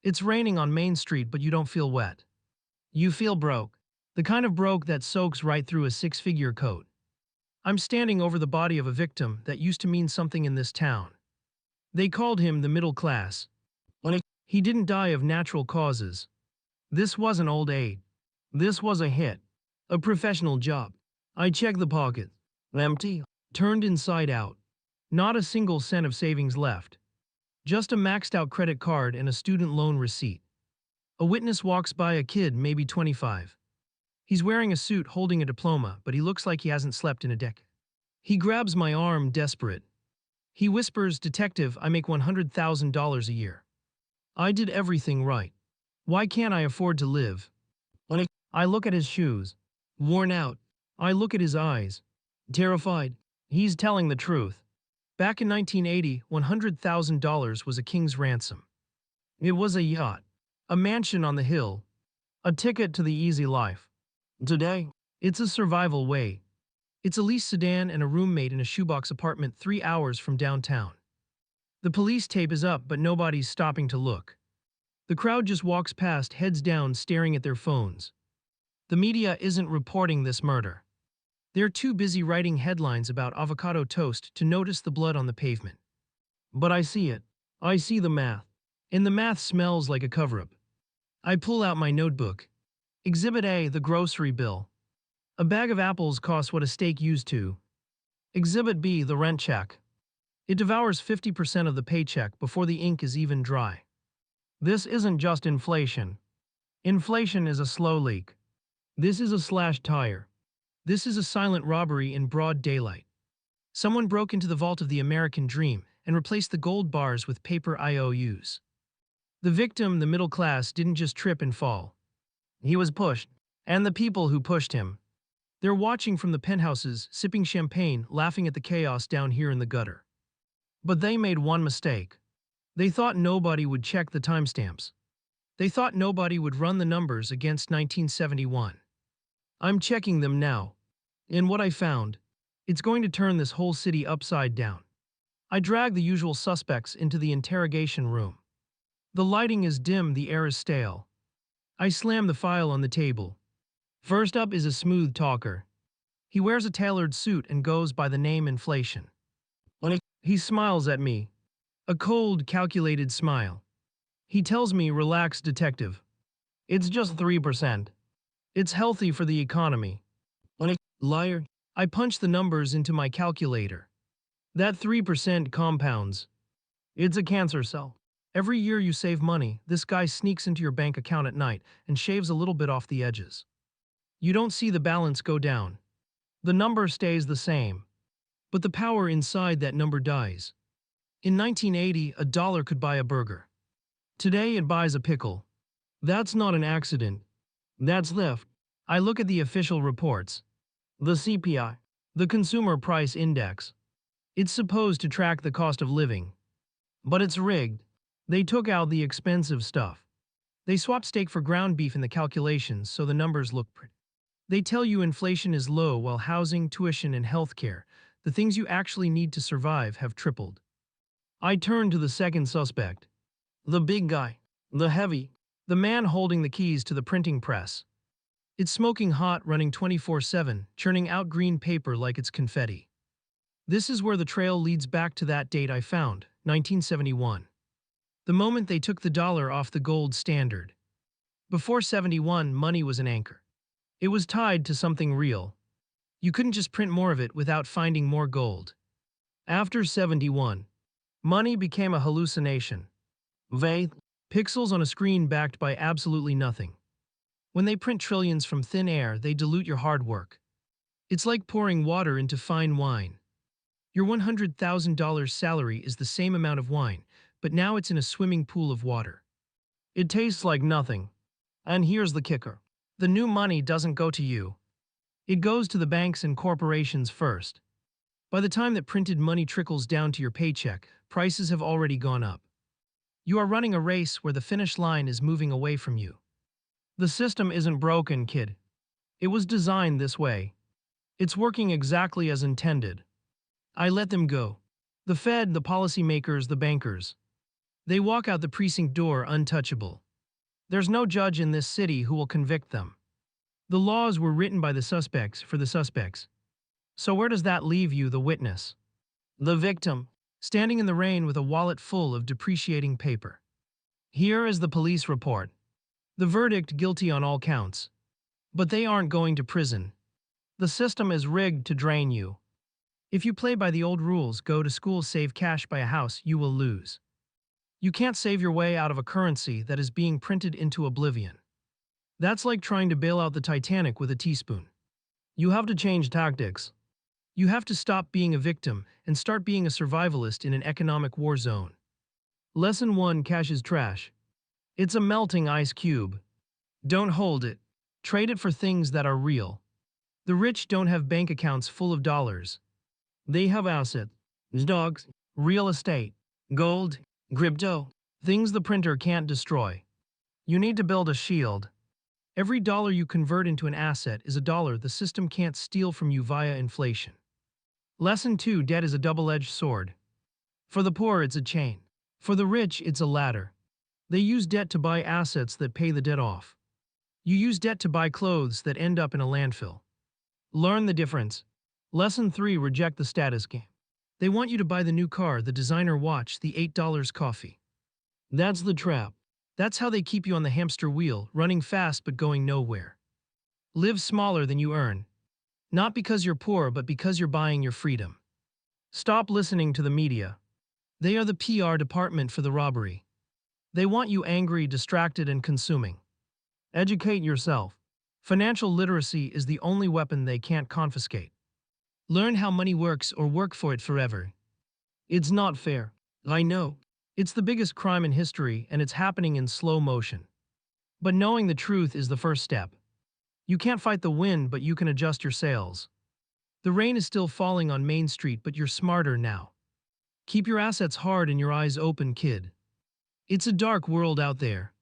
It's raining on Main Street, but you don't feel wet. You feel broke. The kind of broke that soaks right through a six-figure coat. I'm standing over the body of a victim that used to mean something in this town. They called him the middle class. He didn't die of natural causes. This wasn't old age. This was a hit. A professional job. I checked the pocket. Empty. Turned inside out. Not a single cent of savings left. Just a maxed out credit card and a student loan receipt. A witness walks by, a kid, maybe 25. He's wearing a suit holding a diploma, but he looks like he hasn't slept in a decade. He grabs my arm, desperate. He whispers, "Detective, I make $100,000 a year. I did everything right. Why can't I afford to live?" I look at his shoes. Worn out. I look at his eyes. Terrified. He's telling the truth. Back in 1980, $100,000 was a king's ransom. It was a yacht. A mansion on the hill. A ticket to the easy life. Today, it's a survival way. It's a leased sedan and a roommate in a shoebox apartment 3 hours from downtown. The police tape is up, but nobody's stopping to look. The crowd just walks past, heads down, staring at their phones. The media isn't reporting this murder. They're too busy writing headlines about avocado toast to notice the blood on the pavement. But I see it. I see the math. And the math smells like a cover-up. I pull out my notebook. Exhibit A, the grocery bill. A bag of apples costs what a steak used to. Exhibit B, the rent check. It devours 50% of the paycheck before the ink is even dry. This isn't just inflation. Inflation is a slow leak. This is a slashed tire. This is a silent robbery in broad daylight. Someone broke into the vault of the American dream and replaced the gold bars with paper IOUs. The victim, the middle class, didn't just trip and fall. He was pushed, and the people who pushed him. They're watching from the penthouses, sipping champagne, laughing at the chaos down here in the gutter. But they made one mistake. They thought nobody would check the timestamps. They thought nobody would run the numbers against 1971. I'm checking them now. And what I found, it's going to turn this whole city upside down. I drag the usual suspects into the interrogation room. The lighting is dim, the air is stale. I slam the file on the table. First up is a smooth talker. He wears a tailored suit and goes by the name Inflation. He smiles at me. A cold, calculated smile. He tells me, "Relax, detective. It's just 3%. It's healthy for the economy." Liar. I punch the numbers into my calculator. That 3% compounds. It's a cancer cell. Every year you save money, this guy sneaks into your bank account at night and shaves a little bit off the edges. You don't see the balance go down. The number stays the same. But the power inside that number dies. In 1980, a dollar could buy a burger. Today it buys a pickle. That's not an accident. That's theft. I look at the official reports. The CPI, the Consumer Price Index. It's supposed to track the cost of living. But it's rigged. They took out the expensive stuff. They swapped steak for ground beef in the calculations so the numbers look pretty. They tell you inflation is low while housing, tuition, and healthcare, the things you actually need to survive, have tripled. I turn to the second suspect. The big guy. The heavy. The man holding the keys to the printing press. It's smoking hot, running 24/7, churning out green paper like it's confetti. This is where the trail leads back to that date I found, 1971. The moment they took the dollar off the gold standard. Before 71, money was an anchor. It was tied to something real. You couldn't just print more of it without finding more gold. After 71, money became a hallucination. Vague, pixels on a screen backed by absolutely nothing. When they print trillions from thin air, they dilute your hard work. It's like pouring water into fine wine. Your $100,000 salary is the same amount of wine, but now it's in a swimming pool of water. It tastes like nothing. And here's the kicker. The new money doesn't go to you. It goes to the banks and corporations first. By the time that printed money trickles down to your paycheck, prices have already gone up. You are running a race where the finish line is moving away from you. The system isn't broken, kid. It was designed this way. It's working exactly as intended. I let them go. The Fed, the policymakers, the bankers. They walk out the precinct door untouchable. There's no judge in this city who will convict them. The laws were written by the suspects for the suspects. So where does that leave you, the witness? The victim, standing in the rain with a wallet full of depreciating paper. Here is the police report. The verdict: guilty on all counts. But they aren't going to prison. The system is rigged to drain you. If you play by the old rules, go to school, save cash, buy a house, you will lose. You can't save your way out of a currency that is being printed into oblivion. That's like trying to bail out the Titanic with a teaspoon. You have to change tactics. You have to stop being a victim and start being a survivalist in an economic war zone. Lesson 1: cash is trash. It's a melting ice cube. Don't hold it. Trade it for things that are real. The rich don't have bank accounts full of dollars. They have assets: dogs, real estate, gold, crypto, things the printer can't destroy. You need to build a shield. Every dollar you convert into an asset is a dollar the system can't steal from you via inflation. Lesson 2: debt is a double-edged sword. For the poor, it's a chain. For the rich, it's a ladder. They use debt to buy assets that pay the debt off. You use debt to buy clothes that end up in a landfill. Learn the difference. Lesson 3: reject the status game. They want you to buy the new car, the designer watch, the $8 coffee. That's the trap. That's how they keep you on the hamster wheel, running fast but going nowhere. Live smaller than you earn. Not because you're poor, but because you're buying your freedom. Stop listening to the media. They are the PR department for the robbery. They want you angry, distracted, and consuming. Educate yourself. Financial literacy is the only weapon they can't confiscate. Learn how money works or work for it forever. It's not fair. I know. It's the biggest crime in history, and it's happening in slow motion. But knowing the truth is the first step. You can't fight the wind, but you can adjust your sails. The rain is still falling on Main Street, but you're smarter now. Keep your assets hard and your eyes open, kid. It's a dark world out there.